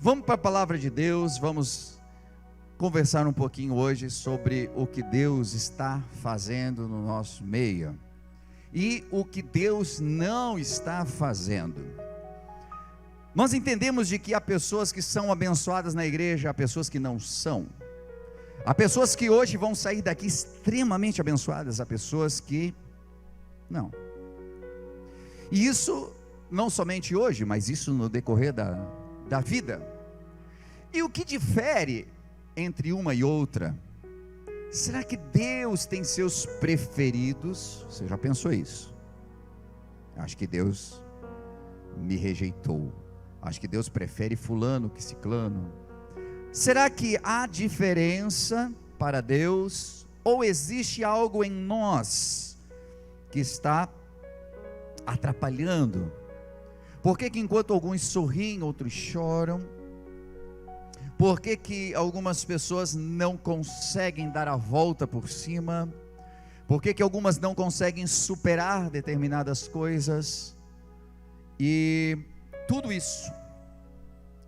Vamos para a palavra de Deus, vamos conversar um pouquinho hoje sobre o que Deus está fazendo no nosso meio e o que Deus não está fazendo. Nós entendemos de que há pessoas que são abençoadas na igreja, há pessoas que não são. Há pessoas que hoje vão sair daqui extremamente abençoadas, há pessoas que não. E isso não somente hoje, mas isso no decorrer da vida. E o que difere entre uma e outra? Será que Deus tem seus preferidos? Você já pensou isso? Acho que Deus me rejeitou. Acho que Deus prefere fulano que ciclano. Será que há diferença para Deus? Ou existe algo em nós que está atrapalhando? Por que enquanto alguns sorriem, outros choram? Por que algumas pessoas não conseguem dar a volta por cima? Por que algumas não conseguem superar determinadas coisas? E tudo isso,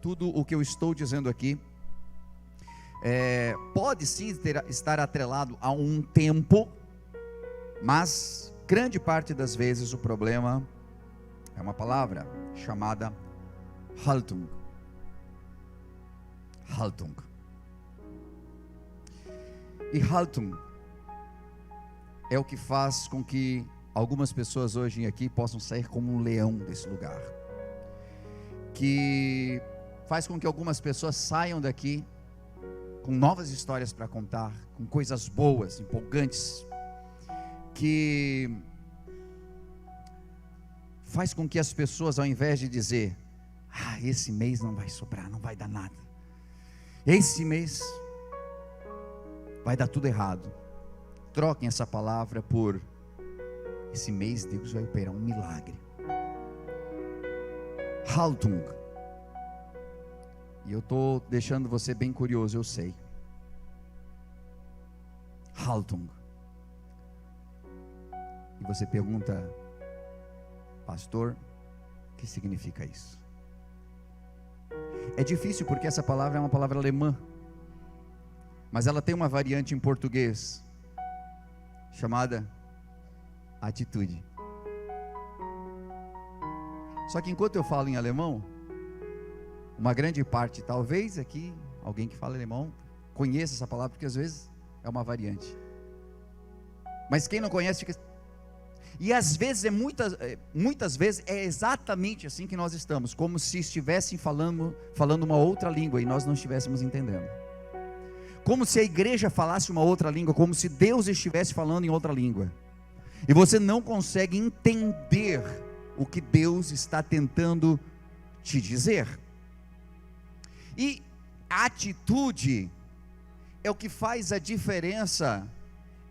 tudo o que eu estou dizendo aqui, pode sim estar atrelado a um tempo, mas grande parte das vezes o problema é uma palavra chamada Haltung. Haltung. E Haltung é o que faz com que algumas pessoas hoje aqui possam sair como um leão desse lugar, que faz com que algumas pessoas saiam daqui com novas histórias para contar, com coisas boas, empolgantes, que faz com que as pessoas, ao invés de dizer, esse mês não vai sobrar, não vai dar nada, esse mês vai dar tudo errado, troquem essa palavra por, esse mês Deus vai operar um milagre. Haltung. E eu estou deixando você bem curioso, eu sei. Haltung. E você pergunta, pastor, o que significa isso? É difícil porque essa palavra é uma palavra alemã, mas ela tem uma variante em português, chamada atitude. Só que enquanto eu falo em alemão, uma grande parte, talvez aqui, alguém que fala alemão, conheça essa palavra, porque às vezes é uma variante. Mas quem não conhece fica... E às vezes, muitas vezes é exatamente assim que nós estamos, como se estivessem falando uma outra língua e nós não estivéssemos entendendo. Como se a igreja falasse uma outra língua, como se Deus estivesse falando em outra língua. E você não consegue entender o que Deus está tentando te dizer. E a atitude é o que faz a diferença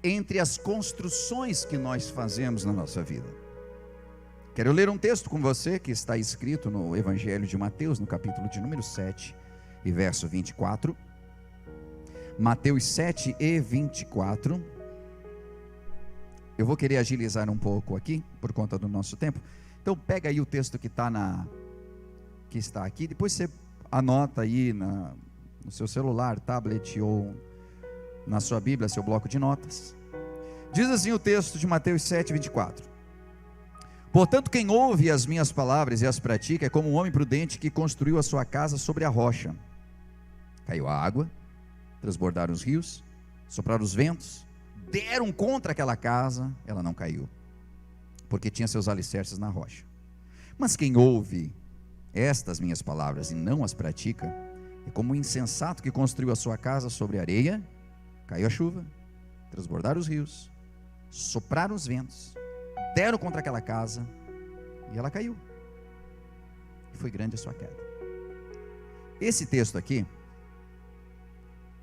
entre as construções que nós fazemos na nossa vida. Quero ler um texto com você que está escrito no Evangelho de Mateus, no capítulo de número 7 e verso 24. Mateus 7 e 24. Eu vou querer agilizar um pouco aqui, por conta do nosso tempo. Então pega aí o texto que está aqui, depois você anota aí no seu celular, tablet ou na sua Bíblia, seu bloco de notas. Diz assim o texto de Mateus 7, 24. Portanto, quem ouve as minhas palavras e as pratica é como um homem prudente que construiu a sua casa sobre a rocha. Caiu a água, transbordaram os rios, sopraram os ventos, deram contra aquela casa, ela não caiu, porque tinha seus alicerces na rocha. Mas quem ouve estas minhas palavras e não as pratica é como um insensato que construiu a sua casa sobre areia. Caiu a chuva, transbordaram os rios, sopraram os ventos, deram contra aquela casa e ela caiu. E foi grande a sua queda. Esse texto aqui,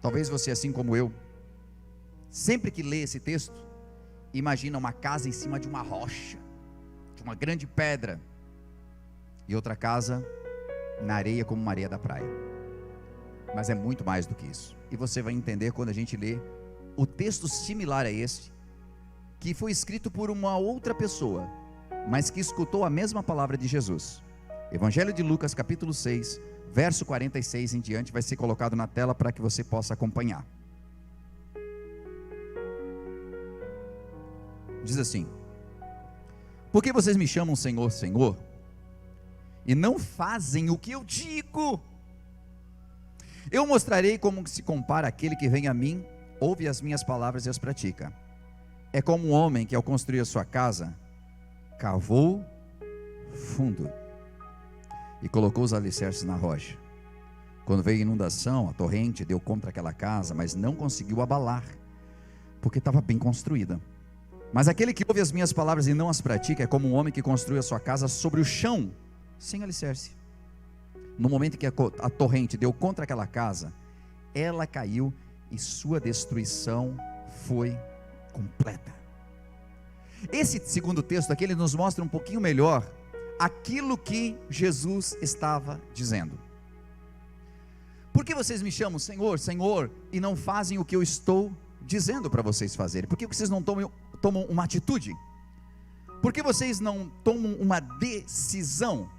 talvez você, assim como eu, sempre que lê esse texto, imagina uma casa em cima de uma rocha, de uma grande pedra, e outra casa na areia, como uma areia da praia. Mas é muito mais do que isso. E você vai entender quando a gente lê o texto similar a esse, que foi escrito por uma outra pessoa, mas que escutou a mesma palavra de Jesus. Evangelho de Lucas, capítulo 6, verso 46 em diante, vai ser colocado na tela para que você possa acompanhar. Diz assim: por que vocês me chamam Senhor, Senhor, e não fazem o que eu digo? Eu mostrarei como se compara aquele que vem a mim, ouve as minhas palavras e as pratica. É como um homem que, ao construir a sua casa, cavou fundo e colocou os alicerces na rocha. Quando veio a inundação, a torrente deu contra aquela casa, mas não conseguiu abalar, porque estava bem construída. Mas aquele que ouve as minhas palavras e não as pratica é como um homem que construiu a sua casa sobre o chão, sem alicerce. No momento que a torrente deu contra aquela casa, ela caiu e sua destruição foi completa. Esse segundo texto aqui, ele nos mostra um pouquinho melhor aquilo que Jesus estava dizendo. Por que vocês me chamam Senhor, Senhor, e não fazem o que eu estou dizendo para vocês fazerem? Por que vocês não tomam uma atitude? Por que vocês não tomam uma decisão?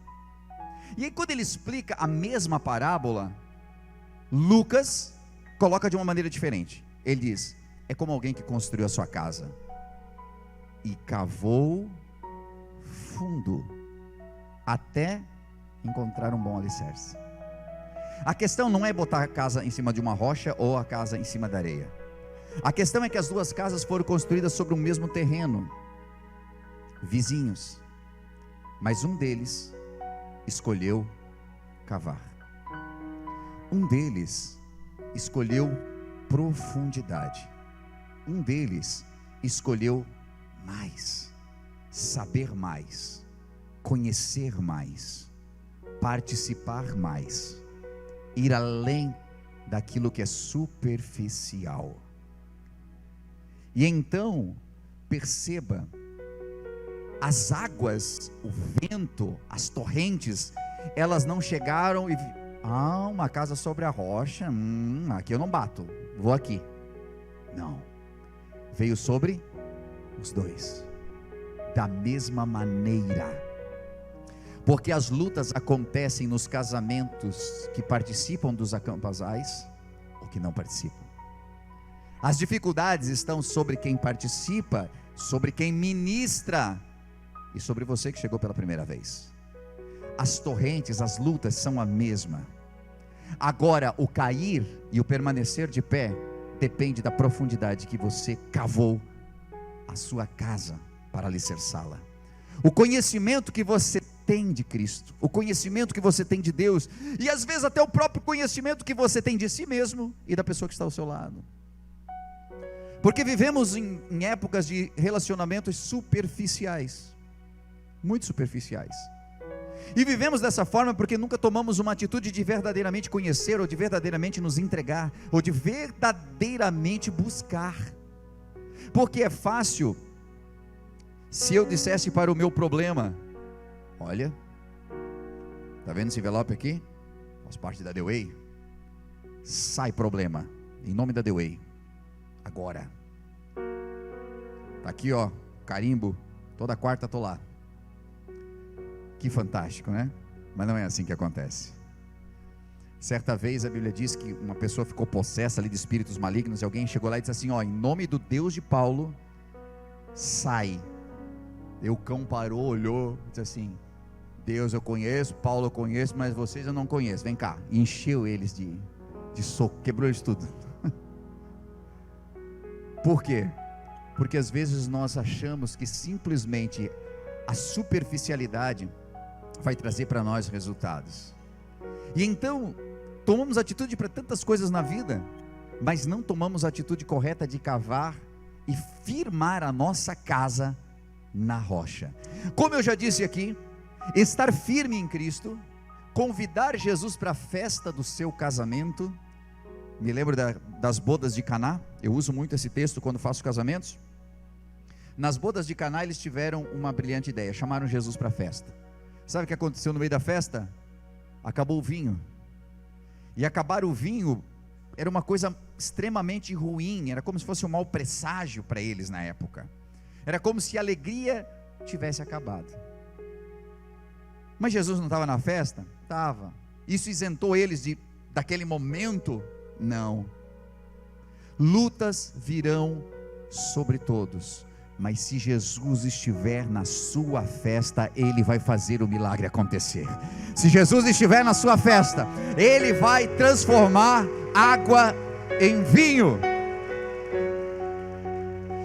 E aí, quando ele explica a mesma parábola, Lucas coloca de uma maneira diferente. Ele diz: é como alguém que construiu a sua casa e cavou fundo até encontrar um bom alicerce. A questão não é botar a casa em cima de uma rocha ou a casa em cima da areia. A questão é que as duas casas foram construídas sobre o mesmo terreno, vizinhos, mas um deles escolheu cavar. Um deles escolheu profundidade. Um deles escolheu mais, saber mais, conhecer mais, participar mais, ir além daquilo que é superficial. E então, perceba, as águas, o vento, as torrentes, elas não chegaram e uma casa sobre a rocha, aqui eu não bato, vou aqui. Não, veio sobre os dois, da mesma maneira, porque as lutas acontecem nos casamentos que participam dos acampazais ou que não participam. As dificuldades estão sobre quem participa, sobre quem ministra e sobre você que chegou pela primeira vez. As torrentes, as lutas são a mesma. Agora, o cair e o permanecer de pé depende da profundidade que você cavou a sua casa para alicerçá-la. O conhecimento que você tem de Cristo, o conhecimento que você tem de Deus, e às vezes até o próprio conhecimento que você tem de si mesmo e da pessoa que está ao seu lado. Porque vivemos em épocas de relacionamentos superficiais, muito superficiais. E vivemos dessa forma porque nunca tomamos uma atitude de verdadeiramente conhecer, ou de verdadeiramente nos entregar, ou de verdadeiramente buscar. Porque é fácil, se eu dissesse para o meu problema: olha, está vendo esse envelope aqui? Faz parte da The Way. Sai problema, em nome da The Way. Agora. Está aqui, ó, carimbo, toda quarta estou lá. Que fantástico, né? Mas não é assim que acontece. Certa vez a Bíblia diz que uma pessoa ficou possessa ali de espíritos malignos, e alguém chegou lá e disse assim: ó, em nome do Deus de Paulo, sai. E o cão parou, olhou, disse assim: Deus eu conheço, Paulo eu conheço, mas vocês eu não conheço, vem cá. E encheu eles de soco, quebrou eles tudo. Por quê? Porque às vezes nós achamos que simplesmente a superficialidade vai trazer para nós resultados. E então tomamos atitude para tantas coisas na vida, mas não tomamos a atitude correta de cavar e firmar a nossa casa na rocha. Como eu já disse aqui, estar firme em Cristo, convidar Jesus para a festa do seu casamento. Me lembro das bodas de Caná. Eu uso muito esse texto quando faço casamentos. Nas bodas de Caná eles tiveram uma brilhante ideia, chamaram Jesus para a festa. Sabe o que aconteceu no meio da festa? Acabou o vinho. E acabar o vinho era uma coisa extremamente ruim, era como se fosse um mau presságio para eles na época. Era como se a alegria tivesse acabado. Mas Jesus não estava na festa? Estava. Isso isentou eles daquele momento? Não. Lutas virão sobre todos, mas se Jesus estiver na sua festa, Ele vai fazer o milagre acontecer. Se Jesus estiver na sua festa, Ele vai transformar água em vinho.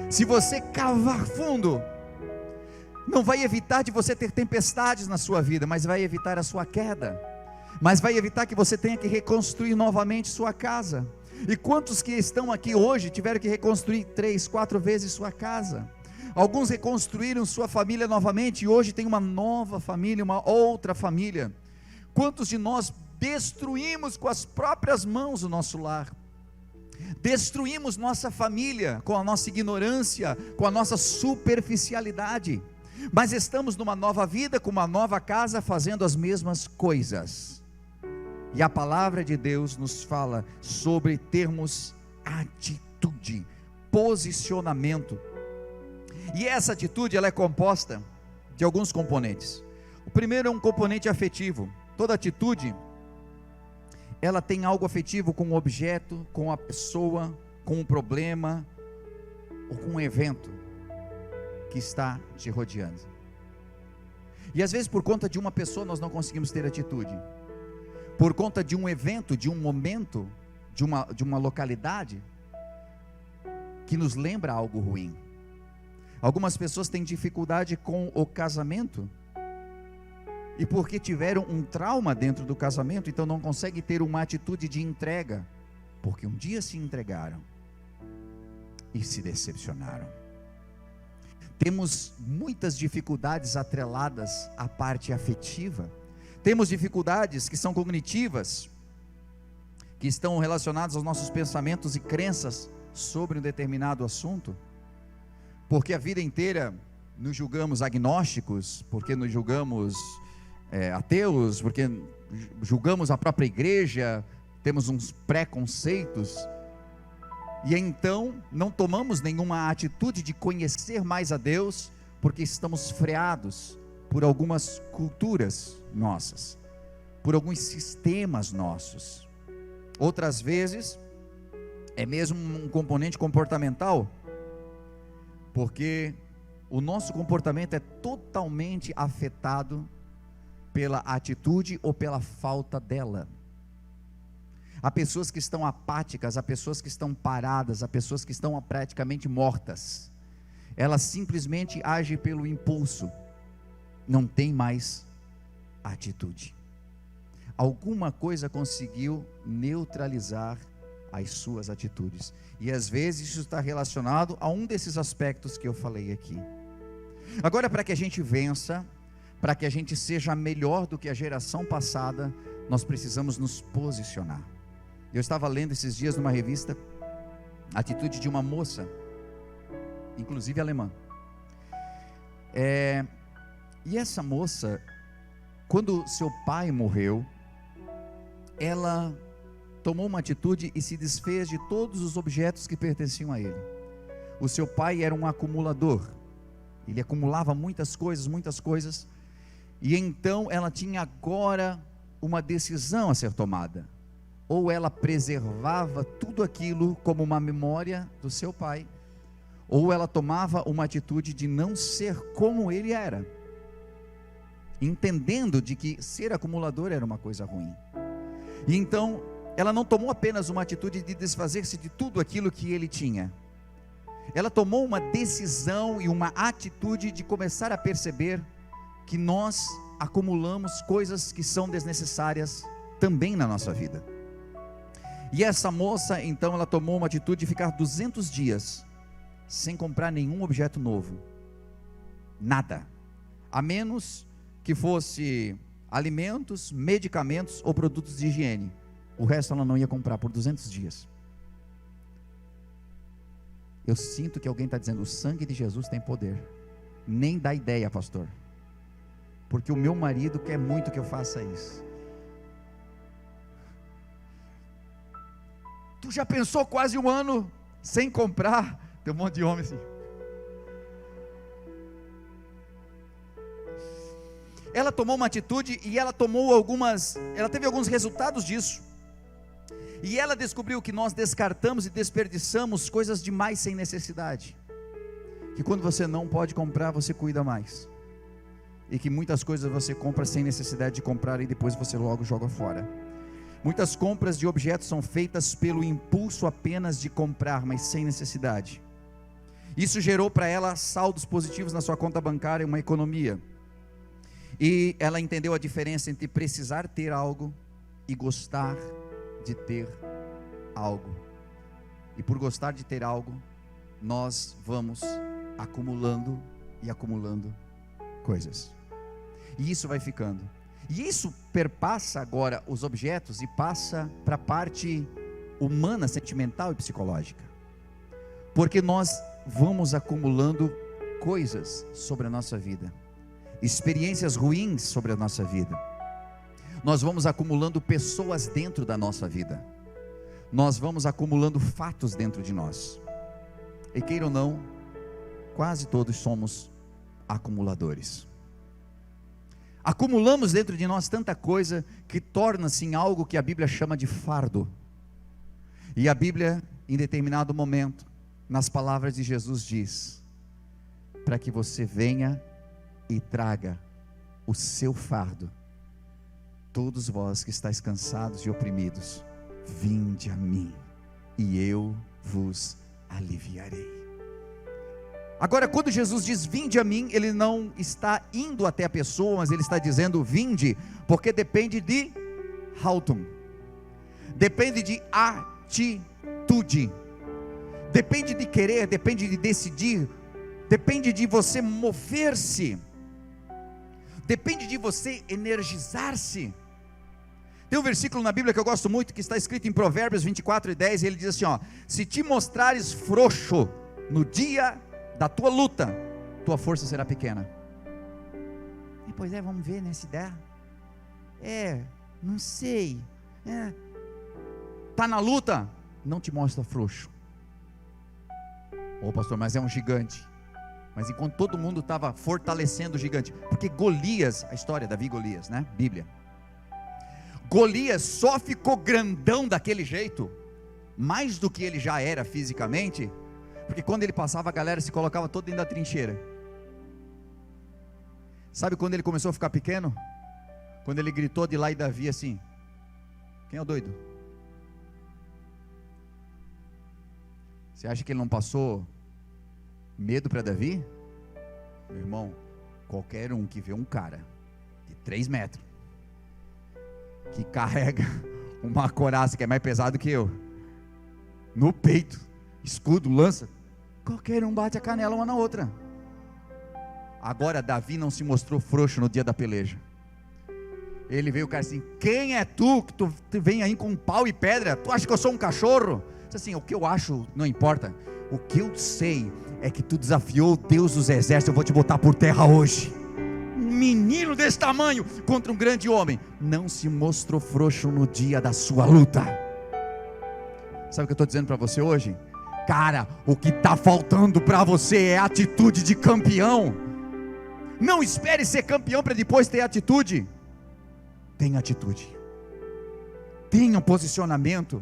Se você cavar fundo, não vai evitar de você ter tempestades na sua vida, mas vai evitar a sua queda, mas vai evitar que você tenha que reconstruir novamente sua casa. E quantos que estão aqui hoje tiveram que reconstruir 3, 4 vezes sua casa? Alguns reconstruíram sua família novamente e hoje tem uma nova família, uma outra família. Quantos de nós destruímos com as próprias mãos o nosso lar? Destruímos nossa família com a nossa ignorância, com a nossa superficialidade, mas estamos numa nova vida, com uma nova casa, fazendo as mesmas coisas. E a palavra de Deus nos fala sobre termos atitude, posicionamento. E essa atitude, ela é composta de alguns componentes. O primeiro é um componente afetivo. Toda atitude, ela tem algo afetivo com o objeto, com a pessoa, com o problema, ou com um evento que está te rodeando. E às vezes por conta de uma pessoa nós não conseguimos ter atitude. Por conta de um evento, de um momento, de uma localidade, que nos lembra algo ruim. Algumas pessoas têm dificuldade com o casamento, e porque tiveram um trauma dentro do casamento, então não conseguem ter uma atitude de entrega, porque um dia se entregaram, e se decepcionaram. Temos muitas dificuldades atreladas à parte afetiva. Temos dificuldades que são cognitivas, que estão relacionadas aos nossos pensamentos e crenças sobre um determinado assunto, porque a vida inteira nos julgamos agnósticos, porque nos julgamos ateus, porque julgamos a própria igreja, temos uns preconceitos, e então não tomamos nenhuma atitude de conhecer mais a Deus, porque estamos freados por algumas culturas nossas, por alguns sistemas nossos. Outras vezes é mesmo um componente comportamental, porque o nosso comportamento é totalmente afetado pela atitude ou pela falta dela. Há pessoas que estão apáticas, há pessoas que estão paradas, há pessoas que estão praticamente mortas. Elas simplesmente agem pelo impulso, não tem mais atitude. Alguma coisa conseguiu neutralizar as suas atitudes, e às vezes isso está relacionado a um desses aspectos que eu falei aqui. Agora, para que a gente vença, para que a gente seja melhor do que a geração passada, nós precisamos nos posicionar. Eu estava lendo esses dias numa revista a atitude de uma moça, inclusive alemã, e essa moça, quando seu pai morreu, ela tomou uma atitude e se desfez de todos os objetos que pertenciam a ele. O seu pai era um acumulador, ele acumulava muitas coisas, e então ela tinha agora uma decisão a ser tomada: ou ela preservava tudo aquilo como uma memória do seu pai, ou ela tomava uma atitude de não ser como ele era, entendendo de que ser acumulador era uma coisa ruim. E então ela não tomou apenas uma atitude de desfazer-se de tudo aquilo que ele tinha, ela tomou uma decisão e uma atitude de começar a perceber que nós acumulamos coisas que são desnecessárias também na nossa vida. E essa moça, então, ela tomou uma atitude de ficar 200 dias sem comprar nenhum objeto novo, nada, a menos que fosse alimentos, medicamentos ou produtos de higiene. O resto ela não ia comprar por 200 dias. Eu sinto que alguém está dizendo: o sangue de Jesus tem poder. Nem dá ideia, pastor, porque o meu marido quer muito que eu faça isso. Tu já pensou quase um ano sem comprar? Tem um monte de homem assim. ela tomou uma atitude e ela teve alguns resultados disso. E ela descobriu que nós descartamos e desperdiçamos coisas demais sem necessidade. Que quando você não pode comprar, você cuida mais. E que muitas coisas você compra sem necessidade de comprar e depois você logo joga fora. Muitas compras de objetos são feitas pelo impulso apenas de comprar, mas sem necessidade. Isso gerou para ela saldos positivos na sua conta bancária e uma economia. E ela entendeu a diferença entre precisar ter algo e gostar de ter algo. E por gostar de ter algo, nós vamos acumulando e acumulando coisas. E isso vai ficando. E isso perpassa agora os objetos e passa para a parte humana, sentimental e psicológica. Porque nós vamos acumulando coisas sobre a nossa vida, experiências ruins sobre a nossa vida. Nós vamos acumulando pessoas dentro da nossa vida. Nós vamos acumulando fatos dentro de nós. E queira ou não, quase todos somos acumuladores. Acumulamos dentro de nós tanta coisa que torna-se em algo que a Bíblia chama de fardo. E a Bíblia, em determinado momento, nas palavras de Jesus diz: para que você venha e traga o seu fardo, todos vós que estáis cansados e oprimidos, vinde a mim, e eu vos aliviarei. Agora, quando Jesus diz vinde a mim, ele não está indo até a pessoa, mas ele está dizendo vinde, porque depende de haltum, depende de atitude, depende de querer, depende de decidir, depende de você mover-se, depende de você energizar-se. Tem um versículo na Bíblia que eu gosto muito, que está escrito em Provérbios 24:10, e ele diz assim, ó: se te mostrares frouxo no dia da tua luta, tua força será pequena. E pois é, vamos ver, né, se der. Não sei. Está na luta, não te mostra frouxo. Ô pastor, mas é um gigante. Mas enquanto todo mundo estava fortalecendo o gigante, porque Golias, a história Davi e Golias, né, Bíblia, Golias só ficou grandão daquele jeito, mais do que ele já era fisicamente, porque quando ele passava, a galera se colocava toda dentro da trincheira. Sabe quando ele começou a ficar pequeno? Quando ele gritou de lá e Davi assim: quem é o doido? Você acha que ele não passou medo para Davi? Meu irmão, qualquer um que vê um cara de 3 metros, que carrega uma coraça que é mais pesado que eu, no peito, escudo, lança, qualquer um bate a canela uma na outra. Agora Davi não se mostrou frouxo no dia da peleja. Ele veio o cara assim: quem é tu que tu vem aí com pau e pedra? Tu acha que eu sou um cachorro? Disse assim: o que eu acho não importa, o que eu sei é que tu desafiou o Deus dos exércitos, eu vou te botar por terra hoje. Um menino desse tamanho contra um grande homem, não se mostrou frouxo no dia da sua luta. Sabe o que eu estou dizendo para você hoje? Cara, o que está faltando para você é atitude de campeão. Não espere ser campeão para depois ter atitude. Tenha atitude, tenha um posicionamento,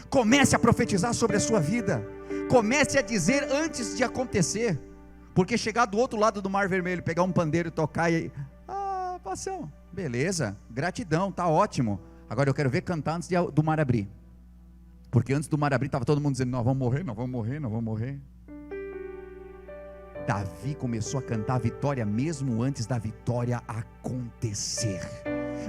comece a profetizar sobre a sua vida, comece a dizer antes de acontecer, porque chegar do outro lado do Mar Vermelho, pegar um pandeiro e tocar e passão, beleza, gratidão, tá ótimo. Agora eu quero ver cantar antes do mar abrir, porque antes do mar abrir estava todo mundo dizendo: nós vamos morrer, nós vamos morrer, nós vamos morrer. Davi começou a cantar a vitória mesmo antes da vitória acontecer.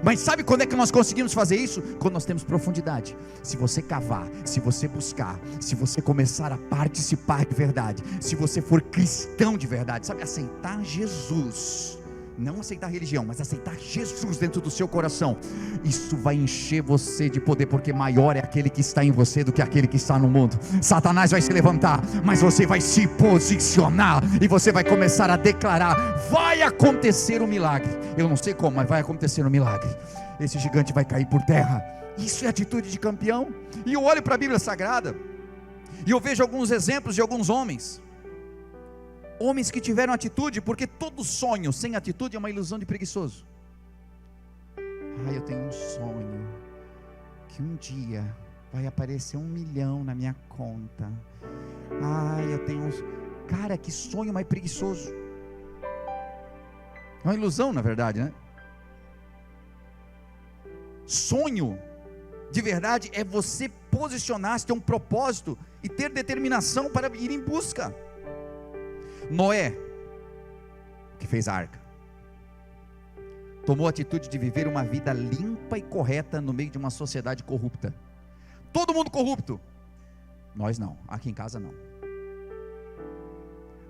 Mas sabe quando é que nós conseguimos fazer isso? Quando nós temos profundidade. Se você cavar, se você buscar, se você começar a participar de verdade, se você for cristão de verdade, sabe, aceitar Jesus, não aceitar religião, mas aceitar Jesus dentro do seu coração, isso vai encher você de poder, porque maior é aquele que está em você do que aquele que está no mundo. Satanás vai se levantar, mas você vai se posicionar, e você vai começar a declarar: vai acontecer um milagre, eu não sei como, mas vai acontecer um milagre, esse gigante vai cair por terra. Isso é atitude de campeão. E eu olho para a Bíblia Sagrada, e eu vejo alguns exemplos de alguns homens que tiveram atitude, porque todo sonho sem atitude é uma ilusão de preguiçoso. Eu tenho um sonho que um dia vai aparecer 1 milhão na minha conta. Eu tenho Cara, que sonho mais preguiçoso. É uma ilusão, na verdade, né? Sonho de verdade é você posicionar-se, ter um propósito e ter determinação para ir em busca. Noé, que fez a arca, tomou a atitude de viver uma vida limpa e correta no meio de uma sociedade corrupta. Todo mundo corrupto. Nós não, aqui em casa não.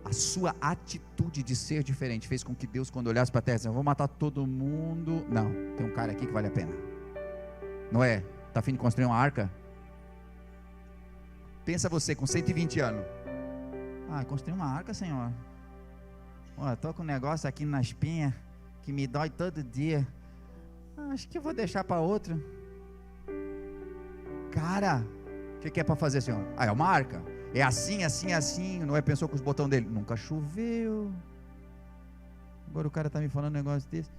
A sua atitude de ser diferente fez com que Deus, quando olhasse para a terra, disse: eu vou matar todo mundo. Não, tem um cara aqui que vale a pena. Noé, está a fim de construir uma arca? Pensa você com 120 anos. Construir uma arca, Senhor. Estou com um negócio aqui na espinha que me dói todo dia. Acho que eu vou deixar para outro. Cara, o que é para fazer, Senhor? É uma arca. É assim, assim, assim. Noé pensou com os botões dele. Nunca choveu. Agora o cara está me falando um negócio desse.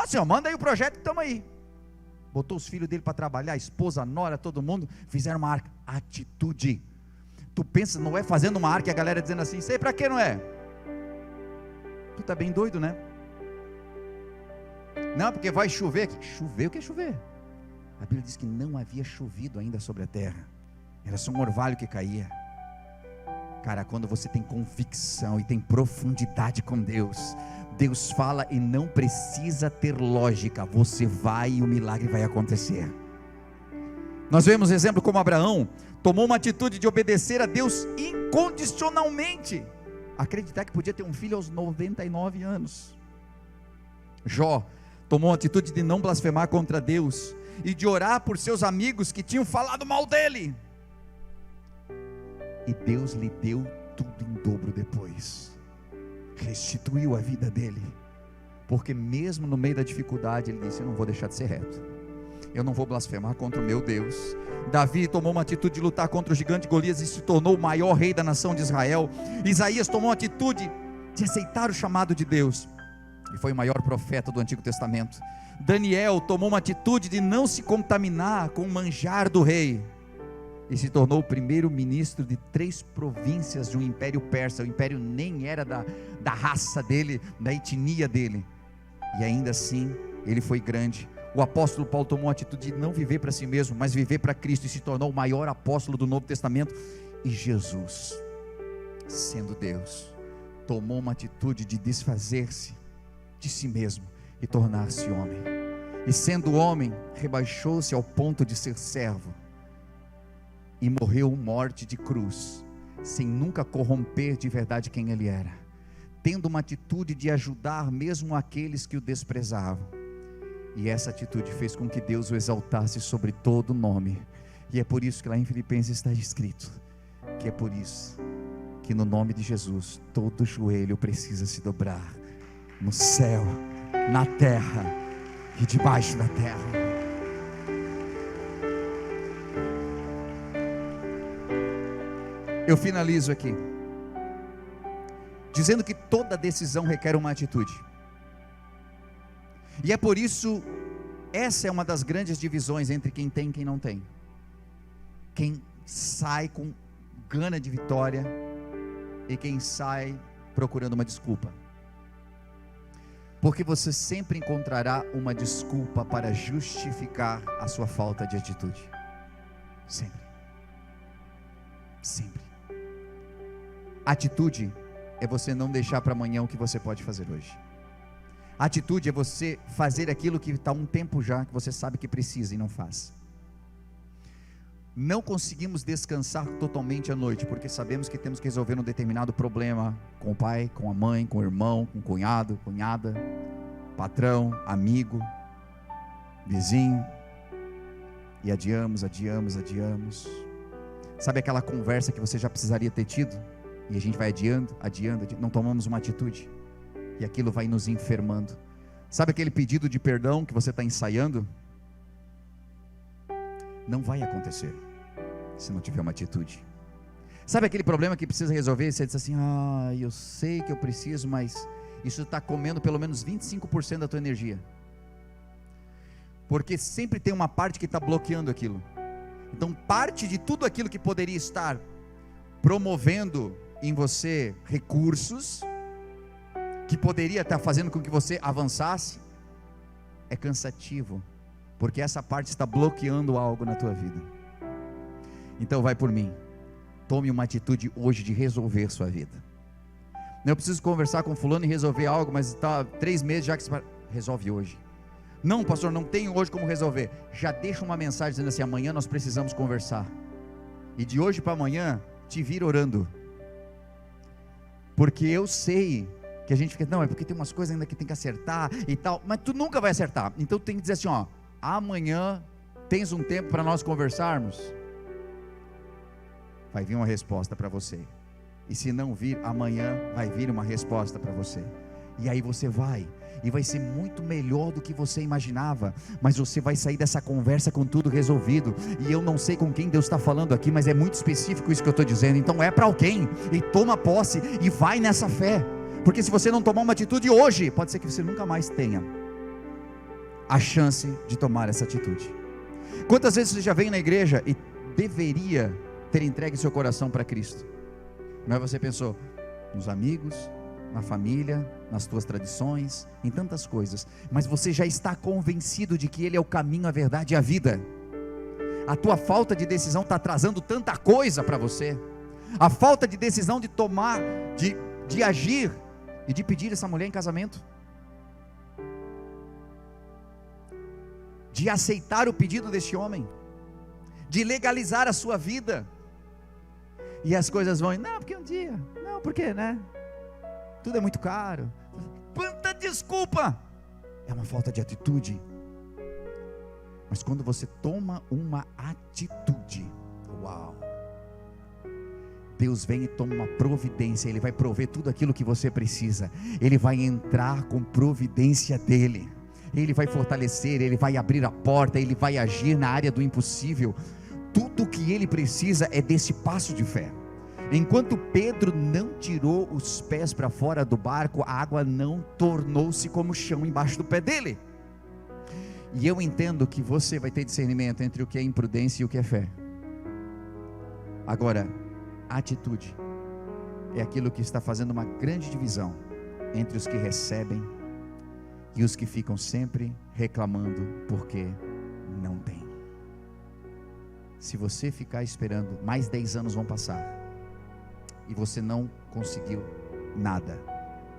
Senhor, manda aí o projeto que estamos aí. Botou os filhos dele para trabalhar, a esposa, a nora, todo mundo. Fizeram uma arca. Atitude. Tu pensa, Noé fazendo uma arca e a galera dizendo assim: sei para que, Noé? Tu está bem doido, né? Não, porque vai chover aqui. Chover? O que é chover? A Bíblia diz que não havia chovido ainda sobre a terra. Era só um orvalho que caía. Cara, quando você tem convicção e tem profundidade com Deus, Deus fala e não precisa ter lógica. Você vai e o milagre vai acontecer. Nós vemos exemplo como Abraão tomou uma atitude de obedecer a Deus incondicionalmente, acreditar que podia ter um filho aos 99 anos. Jó tomou a atitude de não blasfemar contra Deus e de orar por seus amigos que tinham falado mal dele, e Deus lhe deu tudo em dobro depois, restituiu a vida dele, porque mesmo no meio da dificuldade ele disse: eu não vou deixar de ser reto, eu não vou blasfemar contra o meu Deus. Davi tomou uma atitude de lutar contra o gigante Golias e se tornou o maior rei da nação de Israel. Isaías tomou a atitude de aceitar o chamado de Deus e foi o maior profeta do Antigo Testamento. Daniel tomou uma atitude de não se contaminar com o manjar do rei e se tornou o primeiro ministro de 3 províncias de um império persa. O império nem era da raça dele, da etnia dele, e ainda assim ele foi grande. O apóstolo Paulo tomou a atitude de não viver para si mesmo, mas viver para Cristo, e se tornou o maior apóstolo do Novo Testamento. E Jesus, sendo Deus, tomou uma atitude de desfazer-se de si mesmo e tornar-se homem, e sendo homem, rebaixou-se ao ponto de ser servo, e morreu morte de cruz, sem nunca corromper de verdade quem ele era, tendo uma atitude de ajudar mesmo aqueles que o desprezavam. E essa atitude fez com que Deus o exaltasse sobre todo nome. E é por isso que lá em Filipenses está escrito, que é por isso que no nome de Jesus todo joelho precisa se dobrar, no céu, na terra e debaixo da terra. Eu finalizo aqui dizendo que toda decisão requer uma atitude. E é por isso, essa é uma das grandes divisões entre quem tem e quem não tem. Quem sai com gana de vitória e quem sai procurando uma desculpa. Porque você sempre encontrará uma desculpa para justificar a sua falta de atitude. Sempre. Sempre. Atitude é você não deixar para amanhã o que você pode fazer hoje. Atitude é você fazer aquilo que está há um tempo já, que você sabe que precisa e não faz. Não conseguimos descansar totalmente à noite, porque sabemos que temos que resolver um determinado problema com o pai, com a mãe, com o irmão, com o cunhado, cunhada, patrão, amigo, vizinho, e adiamos. Sabe aquela conversa que você já precisaria ter tido, e a gente vai adiando, não tomamos uma atitude, e aquilo vai nos enfermando. Sabe aquele pedido de perdão que você está ensaiando? Não vai acontecer se não tiver uma atitude. Sabe aquele problema que precisa resolver? Você diz assim: eu sei que eu preciso, mas isso está comendo pelo menos 25% da tua energia. porque sempre tem uma parte que está bloqueando aquilo. Então parte de tudo aquilo que poderia estar promovendo em você recursos, que poderia estar fazendo com que você avançasse, é cansativo, porque essa parte está bloqueando algo na tua vida. Então vai por mim, tome uma atitude hoje de resolver sua vida. Eu preciso conversar com fulano e resolver algo, mas está 3 meses já que você resolve hoje. Não, pastor, não tenho hoje como resolver. Já deixa uma mensagem dizendo assim: amanhã nós precisamos conversar, e de hoje para amanhã te vira orando, porque eu sei que a gente fica, não, é porque tem umas coisas ainda que tem que acertar e tal, mas tu nunca vai acertar. Então tu tem que dizer assim, ó, amanhã tens um tempo para nós conversarmos? Vai vir uma resposta para você, e se não vir, amanhã vai vir uma resposta para você, e aí você vai, e vai ser muito melhor do que você imaginava, mas você vai sair dessa conversa com tudo resolvido. E eu não sei com quem Deus está falando aqui, mas é muito específico isso que eu estou dizendo, então é para alguém, e toma posse, e vai nessa fé, porque se você não tomar uma atitude hoje, pode ser que você nunca mais tenha a chance de tomar essa atitude. Quantas vezes você já veio na igreja e deveria ter entregue seu coração para Cristo, mas você pensou nos amigos, na família, nas tuas tradições, em tantas coisas, mas você já está convencido de que Ele é o caminho, a verdade e a vida. A tua falta de decisão está trazendo tanta coisa para você, a falta de decisão de tomar, de agir e de pedir essa mulher em casamento, de aceitar o pedido deste homem, de legalizar a sua vida, e as coisas vão, não, porque um dia, não, porque, né, tudo é muito caro, quanta desculpa, é uma falta de atitude. Mas quando você toma uma atitude, uau, Deus vem e toma uma providência, Ele vai prover tudo aquilo que você precisa, Ele vai entrar com providência dEle, Ele vai fortalecer, Ele vai abrir a porta, Ele vai agir na área do impossível. Tudo o que Ele precisa é desse passo de fé. Enquanto Pedro não tirou os pés para fora do barco, a água não tornou-se como chão embaixo do pé dele. E eu entendo que você vai ter discernimento entre o que é imprudência e o que é fé. Agora, a atitude é aquilo que está fazendo uma grande divisão entre os que recebem e os que ficam sempre reclamando porque não tem. Se você ficar esperando, mais 10 anos vão passar e você não conseguiu nada,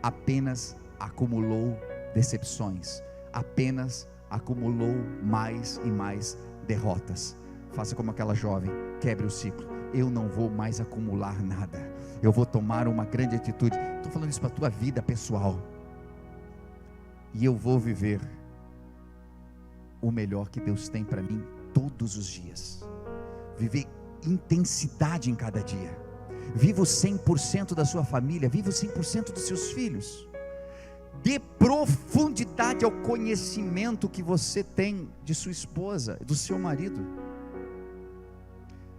apenas acumulou decepções, apenas acumulou mais e mais derrotas. Faça como aquela jovem, quebre o ciclo. Eu não vou mais acumular nada, eu vou tomar uma grande atitude. Estou falando isso para a tua vida pessoal, e eu vou viver o melhor que Deus tem para mim todos os dias, viver intensidade em cada dia. Viva o 100% da sua família, viva o 100% dos seus filhos. Dê profundidade ao conhecimento que você tem de sua esposa, do seu marido.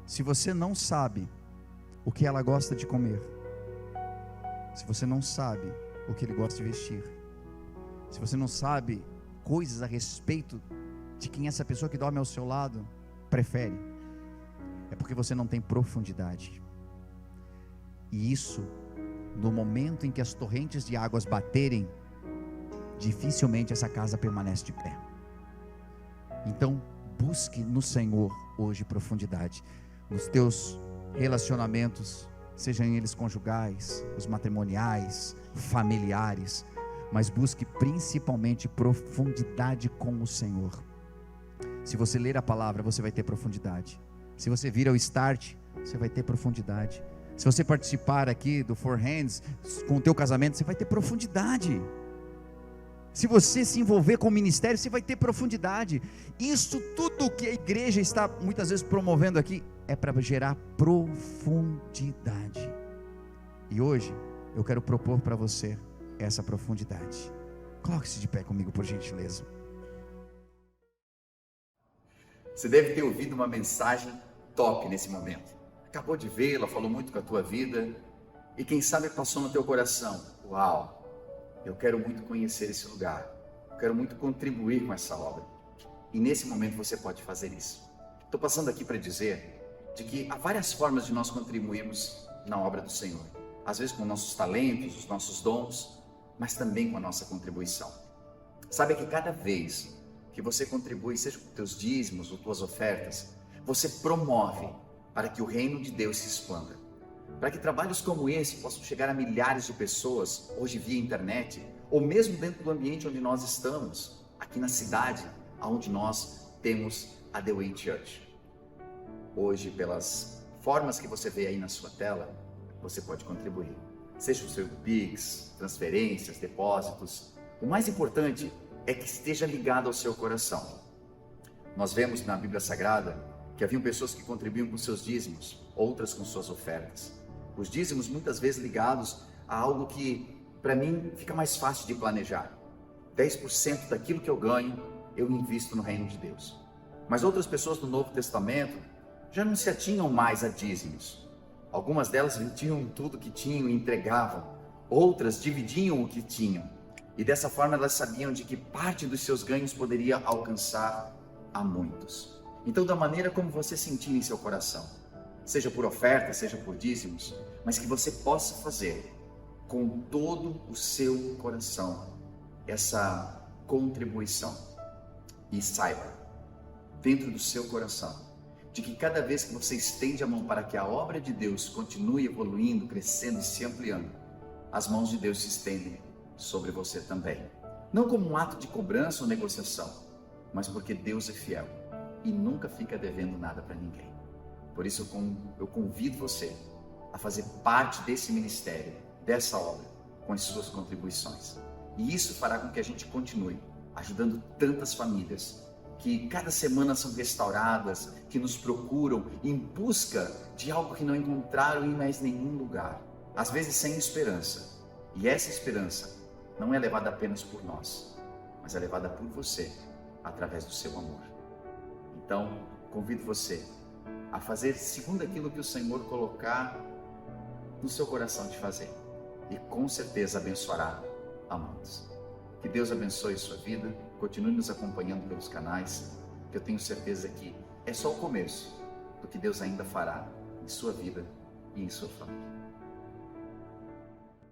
Se você não sabe o que ela gosta de comer, se você não sabe o que ele gosta de vestir, se você não sabe coisas a respeito de quem essa pessoa que dorme ao seu lado prefere, é porque você não tem profundidade. E isso, no momento em que as torrentes de águas baterem, dificilmente essa casa permanece de pé. Então busque no Senhor hoje profundidade, nos teus relacionamentos, sejam eles conjugais, os matrimoniais, familiares, mas busque principalmente profundidade com o Senhor. Se você ler a palavra, você vai ter profundidade. Se você vir ao Start, você vai ter profundidade. Se você participar aqui do Four Hands, com o teu casamento, você vai ter profundidade. Se você se envolver com o ministério, você vai ter profundidade. Isso tudo que a igreja está muitas vezes promovendo aqui, é para gerar profundidade. E hoje, eu quero propor para você essa profundidade. Coloque-se de pé comigo, por gentileza. Você deve ter ouvido uma mensagem top nesse momento. Acabou de vê-la, falou muito com a tua vida, e quem sabe passou no teu coração, uau, eu quero muito conhecer esse lugar, eu quero muito contribuir com essa obra. E nesse momento você pode fazer isso. Estou passando aqui para dizer de que há várias formas de nós contribuirmos na obra do Senhor. Às vezes com nossos talentos, os nossos dons, mas também com a nossa contribuição. Sabe que cada vez que você contribui, seja com teus dízimos ou tuas ofertas, você promove para que o reino de Deus se expanda. Para que trabalhos como esse possam chegar a milhares de pessoas, hoje via internet, ou mesmo dentro do ambiente onde nós estamos, aqui na cidade, onde nós temos a The Way Church. Hoje, pelas formas que você vê aí na sua tela, você pode contribuir. Seja o seu Pix, transferências, depósitos. O mais importante é que esteja ligado ao seu coração. Nós vemos na Bíblia Sagrada que haviam pessoas que contribuíam com seus dízimos, outras com suas ofertas. Os dízimos muitas vezes ligados a algo que, para mim, fica mais fácil de planejar. 10% daquilo que eu ganho, eu invisto no reino de Deus. Mas outras pessoas do Novo Testamento já não se atinham mais a dízimos. Algumas delas vendiam tudo que tinham e entregavam. Outras dividiam o que tinham. E dessa forma elas sabiam de que parte dos seus ganhos poderia alcançar a muitos. Então, da maneira como você sentir em seu coração, seja por oferta, seja por dízimos, mas que você possa fazer com todo o seu coração essa contribuição. E saiba, dentro do seu coração, de que cada vez que você estende a mão para que a obra de Deus continue evoluindo, crescendo e se ampliando, as mãos de Deus se estendem sobre você também. Não como um ato de cobrança ou negociação, mas porque Deus é fiel e nunca fica devendo nada para ninguém. Por isso eu convido você a fazer parte desse ministério, dessa obra, com as suas contribuições. E isso fará com que a gente continue ajudando tantas famílias que cada semana são restauradas, que nos procuram em busca de algo que não encontraram em mais nenhum lugar, às vezes sem esperança. E essa esperança não é levada apenas por nós, mas é levada por você, através do seu amor. Então, convido você a fazer segundo aquilo que o Senhor colocar no seu coração de fazer, e com certeza abençoará a muitos. Que Deus abençoe sua vida, continue nos acompanhando pelos canais, que eu tenho certeza que é só o começo do que Deus ainda fará em sua vida e em sua família.